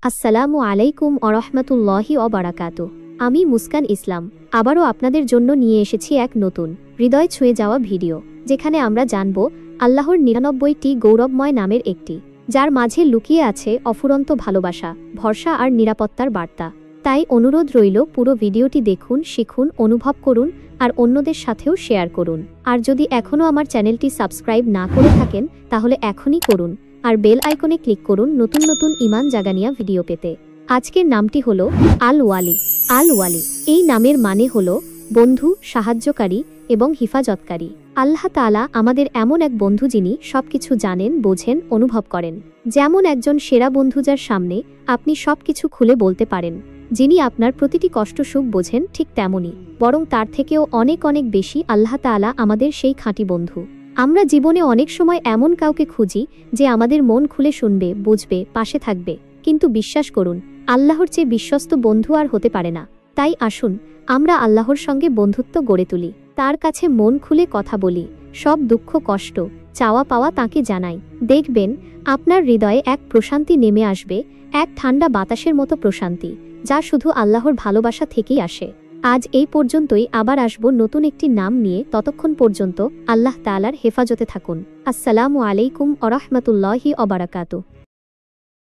আসসালামু আলাইকুম ওরহমতুল্লাহি ওবারাকাতুহ। আমি মুস্কান ইসলাম আবারও আপনাদের জন্য নিয়ে এসেছি এক নতুন হৃদয় ছুঁয়ে যাওয়া ভিডিও, যেখানে আমরা জানব আল্লাহর ৯৯টি গৌরবময় নামের একটি, যার মাঝে লুকিয়ে আছে অফুরন্ত ভালোবাসা, ভরসা আর নিরাপত্তার বার্তা। তাই অনুরোধ রইল, পুরো ভিডিওটি দেখুন, শিখুন, অনুভব করুন আর অন্যদের সাথেও শেয়ার করুন। আর যদি এখনও আমার চ্যানেলটি সাবস্ক্রাইব না করে থাকেন, তাহলে এখনই করুন আর বেল আইকনে ক্লিক করুন নতুন নতুন ঈমান জাগানিয়া ভিডিও পেতে। আজকের নামটি হলো আল ওয়ালি। আল ওয়ালি এই নামের মানে হলো বন্ধু, সাহায্যকারী এবং হিফাজতকারী। আল্লাহ তাআলা আমাদের এমন এক বন্ধু, যিনি সবকিছু জানেন, বোঝেন, অনুভব করেন। যেমন একজন সেরা বন্ধু যার সামনে আপনি সবকিছু খুলে বলতে পারেন, যিনি আপনার প্রতিটি কষ্ট সুখ বোঝেন, ঠিক তেমনই, বরং তার থেকেও অনেক অনেক বেশি আল্লাহ তাআলা আমাদের সেই খাঁটি বন্ধু। আমরা জীবনে অনেক সময় এমন কাউকে খুঁজি যে আমাদের মন খুলে শুনবে, বুঝবে, পাশে থাকবে, কিন্তু বিশ্বাস করুন, আল্লাহর চেয়ে বিশ্বস্ত বন্ধু আর হতে পারে না। তাই আসুন আমরা আল্লাহর সঙ্গে বন্ধুত্ব গড়ে তুলি, তার কাছে মন খুলে কথা বলি, সব দুঃখ কষ্ট চাওয়া পাওয়া তাকে জানাই। দেখবেন আপনার হৃদয়ে এক প্রশান্তি নেমে আসবে, এক ঠান্ডা বাতাসের মতো প্রশান্তি, যা শুধু আল্লাহর ভালোবাসা থেকেই আসে। আজ এই পর্যন্তই, আবার আসব নতুন একটি নাম নিয়ে। ততক্ষণ পর্যন্ত আল্লাহ তাআলার হেফাজতে থাকুন। আসসালামু আলাইকুম ওরহমতুল্লাহি ওবারাকাতুহ।